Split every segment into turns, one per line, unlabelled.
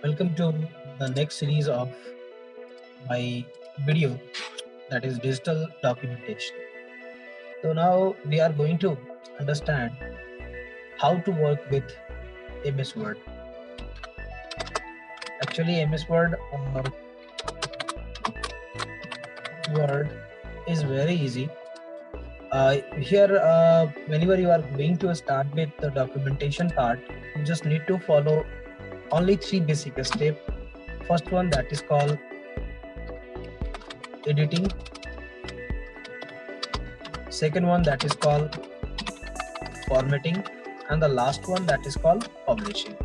Welcome to the next series of my video, that is digital documentation. So now we are going to understand how to work with MS Word. Actually, MS Word is very easy. Here, whenever you are going to start with the documentation part, you just need to follow only three basic steps. First one, that is called editing. Second one, that is called formatting, and the last one, that is called publishing.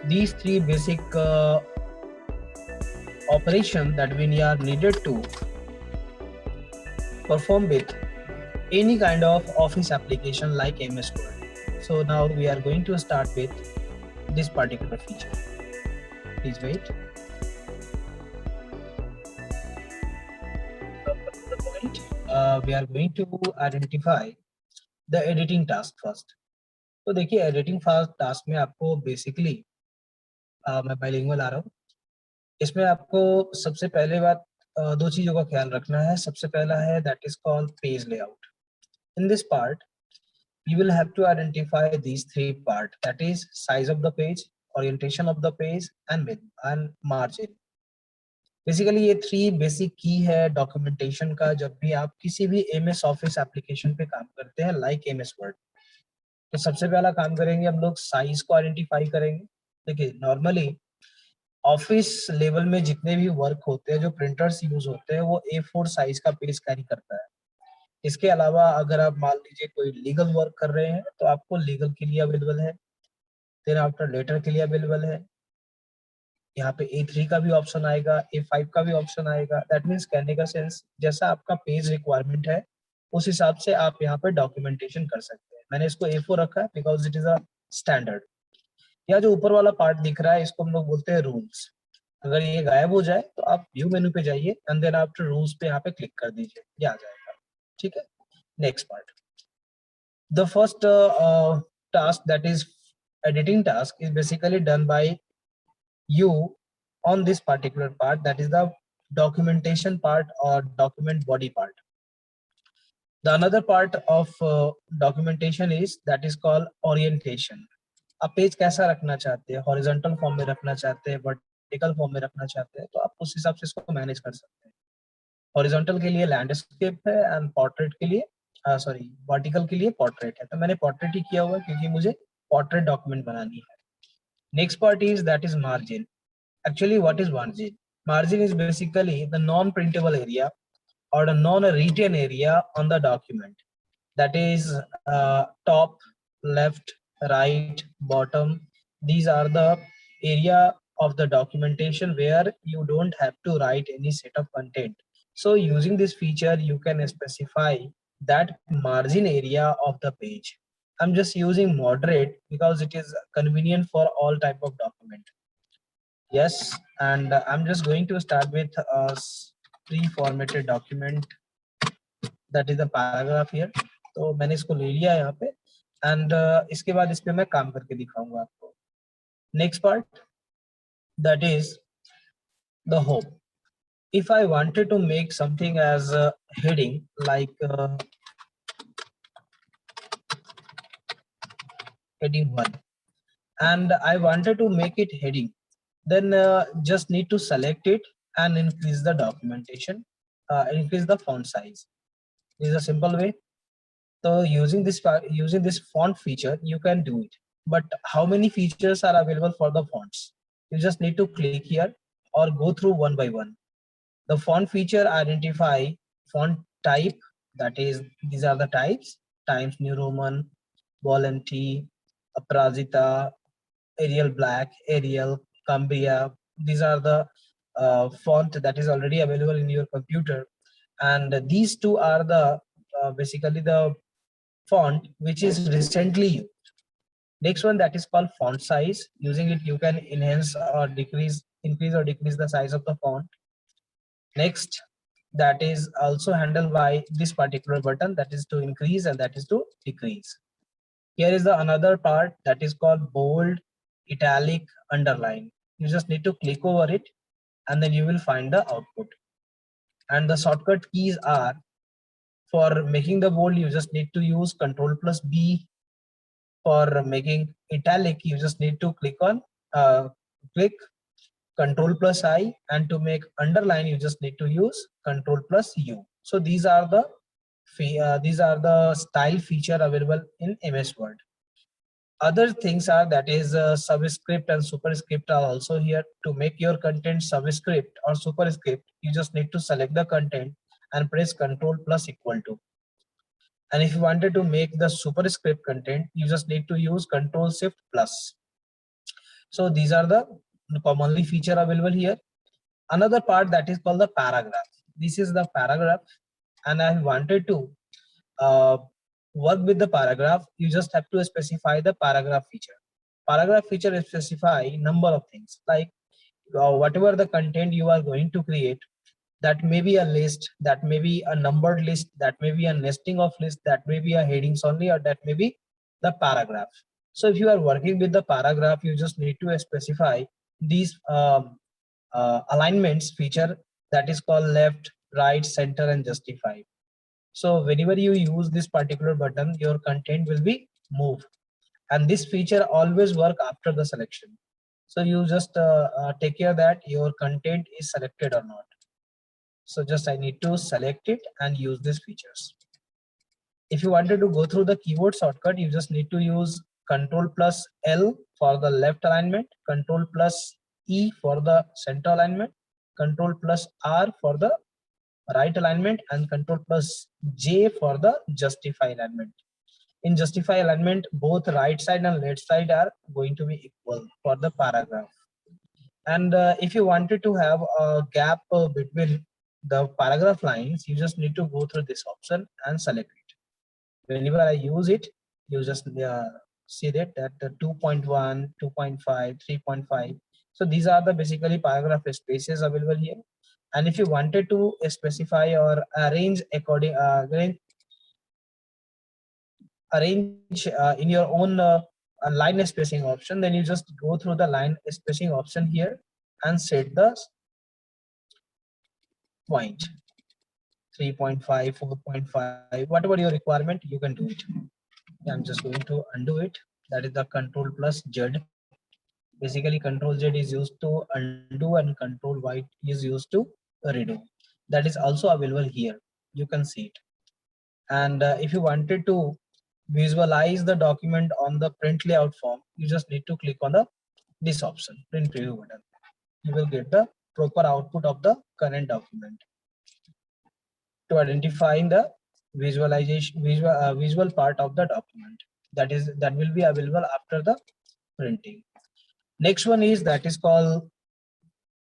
These three basic operations that we are needed to perform with any kind of office application like MS Word. So now we are going to start with this particular feature. Please wait. The point, we are going to identify the editing task first. तो देखिए editing task में आपको basically मैं bilingual आ रहा हूँ. इसमें आपको सबसे पहले बात दो चीजों का ख्याल रखना है. सबसे पहला है that is called page layout. In this part you will have to identify these three parts, that is size of the page, orientation of the page and margin. Basically ये थ्री बेसिक की है documentation का जब भी आप किसी भी MS office application पे काम करते हैं लाइक एमएस वर्ड. तो सबसे पहला काम करेंगे हम लोग साइज को आइडेंटिफाई करेंगे. देखिए नॉर्मली ऑफिस लेवल में जितने भी वर्क होते हैं जो प्रिंटर्स यूज होते हैं वो A4 साइज का पेज कैरी करता है. इसके अलावा अगर आप मान लीजिए कोई लीगल वर्क कर रहे हैं तो आपको लीगल के लिए अवेलेबल है, फिर आफ्टर लेटर के लिए अवेलेबल है. यहाँ पे A3 का भी ऑप्शन आएगा, A5 का भी ऑप्शन आएगा. दैट मीन्स कहने का सेंस जैसा आपका पेज रिक्वायरमेंट है उस हिसाब से आप यहाँ पे डॉक्यूमेंटेशन कर सकते हैं. मैंने इसको A4 रखा है because it is a standard. या जो ऊपर वाला पार्ट दिख रहा है इसको हम लोग बोलते हैं रूल्स. अगर ये गायब हो जाए तो आप व्यू मेनू पे जाइए एंड देन आफ्टर रूल्स पे यहाँ पे क्लिक कर दीजिए, ये आ जाएगा. ठीक है. Next part, the first task, that is editing task, is basically done by you on this particular part, that is the documentation part or document body part. The another part of documentation is that is called orientation. आप page कैसा रखना चाहते हैं, horizontal form में रखना चाहते हैं, vertical form में रखना चाहते हैं, तो आप उस हिसाब से इसको मैनेज कर सकते हैं. हॉरिजॉन्टल के लिए लैंडस्केप है एंड पोर्ट्रेट के लिए वर्टिकल के लिए पोर्ट्रेट है. तो मैंने पोर्ट्रेट ही किया हुआ है क्योंकि मुझे पोर्ट्रेट डॉक्यूमेंट बनानी है. Next part is that is margin. Actually, what is margin? Margin is basically the non-printable area or the non-written area on the document. That is top, left, right, bottom. These are the area of the documentation where you don't have to write any set of content. So using this feature, you can specify that margin area of the page. I'm just using moderate because it is convenient for all type of document. Yes, and I'm just going to start with a pre-formatted document, that is the paragraph here. तो मैंने इसको ले लिया यहाँ पे and इसके बाद इस पे मैं काम करके दिखाऊंगा आपको. Next part, that is the home. If I wanted to make something as a heading like heading 1 and I wanted to make it heading, then just need to select it and increase the documentation, increase the font size. This is a simple way. So using this font feature, you can do it. But how many features are available for the fonts? You just need to click here or go through one by one. The font feature identify font type, that is these are the types: Times New Roman, Bold and T, Aprazita, Arial Black, Arial, Cambria. These are the font that is already available in your computer, and these two are the basically the font which is recently used. Next one, that is called font size. Using it you can enhance or increase or decrease the size of the font. Next, that is also handled by this particular button, that is to increase and that is to decrease. Here is the another part that is called bold, italic, underline. You just need to click over it and then you will find the output. And the shortcut keys are, for making the bold, you just need to use Control plus B. For making italic, you just need to click Control plus I, and to make underline, you just need to use Control plus U. So these are the style feature available in MS Word. Other things are, that is subscript and superscript are also here. To make your content subscript or superscript, you just need to select the content and press Control plus equal to. And if you wanted to make the superscript content, you just need to use Control Shift plus. So these are the commonly feature available here. Another part that is called the paragraph. This is the paragraph, and I wanted to work with the paragraph. You just have to specify the paragraph feature. Paragraph feature specify number of things, like whatever the content you are going to create. That may be a list, that may be a numbered list, that may be a nesting of list, that may be a headings only, or that may be the paragraph. So if you are working with the paragraph, you just need to specify these alignments feature, that is called left, right, center, and justify. So whenever you use this particular button, your content will be moved, and this feature always work after the selection. So you just take care that your content is selected or not. So just I need to select it and use these features. If you wanted to go through the keyboard shortcut, you just need to use Control plus L for the left alignment, Control plus E for the center alignment, Control plus R for the right alignment, and Control plus J for the justify alignment. In justify alignment, both right side and left side are going to be equal for the paragraph. And if you wanted to have a gap between the paragraph lines, you just need to go through this option and select it. Whenever I use it, you just see that the 2.1, 2.5, 3.5. So these are the basically paragraph spaces available here. And if you wanted to specify or arrange according arrange in your own line spacing option, then you just go through the line spacing option here and set the point 3.5, 4.5, whatever your requirement, you can do it. I'm just going to undo it. That is the Control plus Z. Basically Control Z is used to undo and Control Y is used to redo. That is also available here. You can see it. And if you wanted to visualize the document on the print layout form, you just need to click on this option, print preview button. You will get the proper output of the current document. To identifying the visual part of the document, that will be available after the printing. Next one is that is called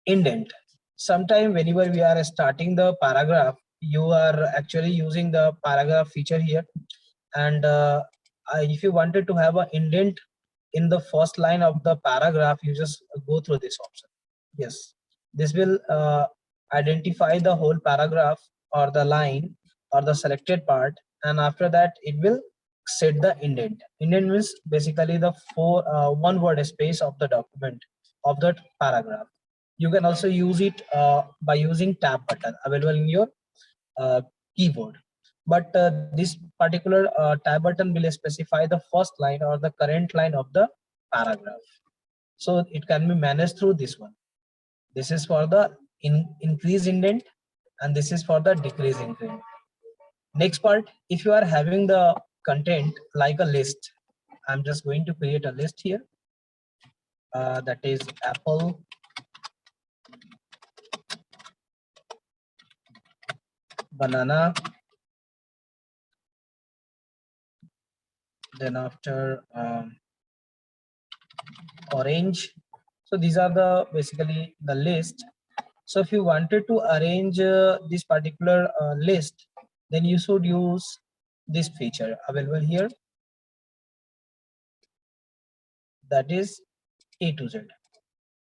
indent. Sometime whenever we are starting the paragraph, you are actually using the paragraph feature here, and if you wanted to have an indent in the first line of the paragraph, you just go through this option. Yes, this will identify the whole paragraph or the line or the selected part, and after that it will set the indent. Indent means basically the one word space of the document of that paragraph. You can also use it by using tab button available in your keyboard. But this particular tab button will specify the first line or the current line of the paragraph. So it can be managed through this one. This is for the increase indent, and this is for the decrease indent. Next part, if you are having the content like a list, I'm just going to create a list here. That is apple banana, then after orange. So these are the basically the list. So if you wanted to arrange this particular list, then you should use this feature available here, that is A to Z.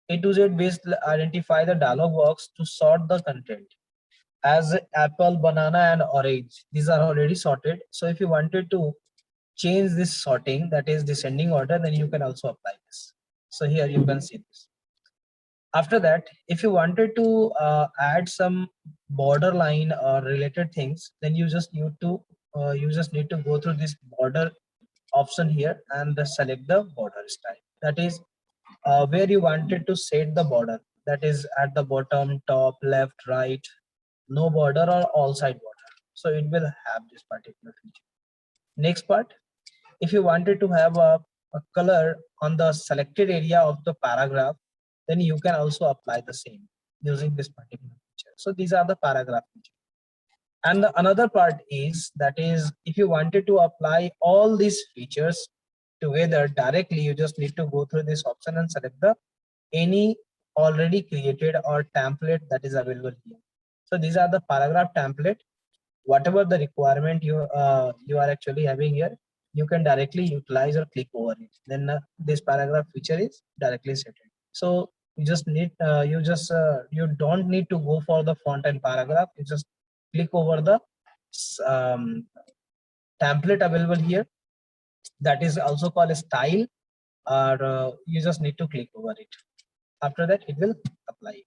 A to Z based identify the dialog box to sort the content as apple, banana, and orange. These are already sorted. So if you wanted to change this sorting, that is descending order, then you can also apply this. So here you can see this. After that, if you wanted to add some borderline or related things, then you just need to go through this border option here and select the border style. That is where you wanted to set the border. That is at the bottom, top, left, right, no border or all side border. So it will have this particular feature. Next part, if you wanted to have a color on the selected area of the paragraph, then you can also apply the same using this particular feature. So these are the paragraph feature. And the another part is, that is, if you wanted to apply all these features together directly, you just need to go through this option and select the any already created or template that is available here. So these are the paragraph template. Whatever the requirement you are actually having here, you can directly utilize or click over it. Then this paragraph feature is directly set. So you just need you don't need to go for the font and paragraph. You just click over the template available here, that is also called a style, or you just need to click over it. After that it will apply.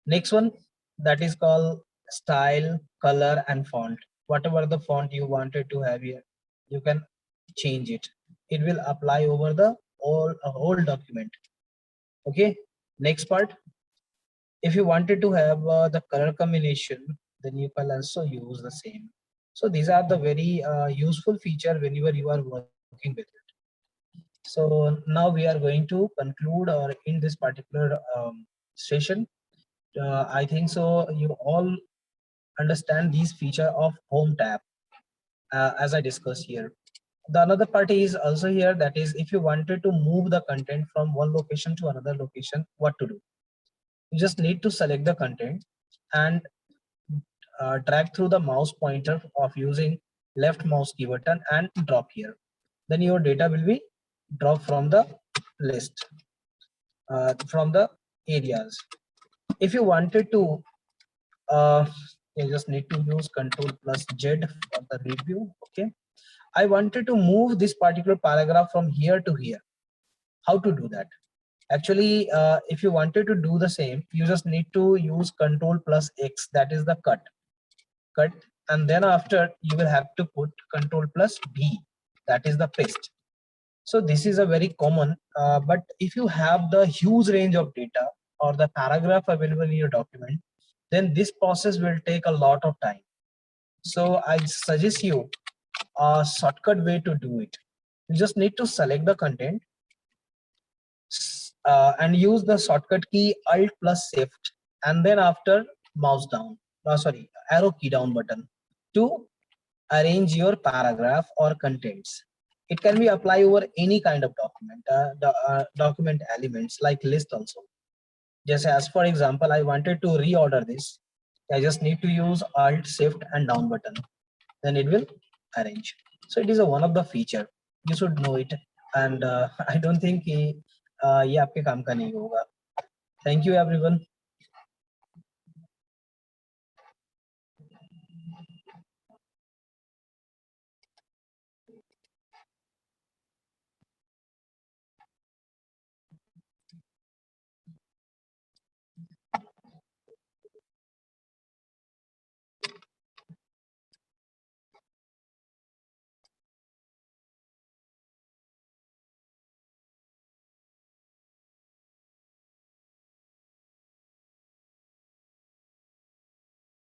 Next one, that is called style, color and font. Whatever the font you wanted to have here, you can change it. It will apply over the whole document. Okay. Next part, if you wanted to have the color combination, then you can also use the same. So these are the very useful feature whenever you are working with it. So now we are going to conclude or in this particular session. I think so you all understand these feature of home tab as I discussed here. The another part is also here, that is if you wanted to move the content from one location to another location, what to do? You just need to select the content and drag through the mouse pointer of using left mouse key button and drop here. Then your data will be dropped from the list, from the areas. If you wanted to, you just need to use Control plus Z for the review. Okay, I wanted to move this particular paragraph from here to here. How to do that? Actually, if you wanted to do the same, you just need to use Control plus X, that is the cut, and then after you will have to put Control plus B, that is the paste. So this is a very common, but if you have the huge range of data or the paragraph available in your document, then this process will take a lot of time. So I suggest you a shortcut way to do it. You just need to select the content and use the shortcut key Alt plus Shift, and then after mouse down, arrow key down button to arrange your paragraph or contents. It can be applied over any kind of document, document elements like list also. Just as for example, I wanted to reorder this. I just need to use Alt, Shift and down button. Then it will arrange. So it is one of the feature. You should know it. And I don't think ये आपके काम का नहीं होगा. Thank you everyone.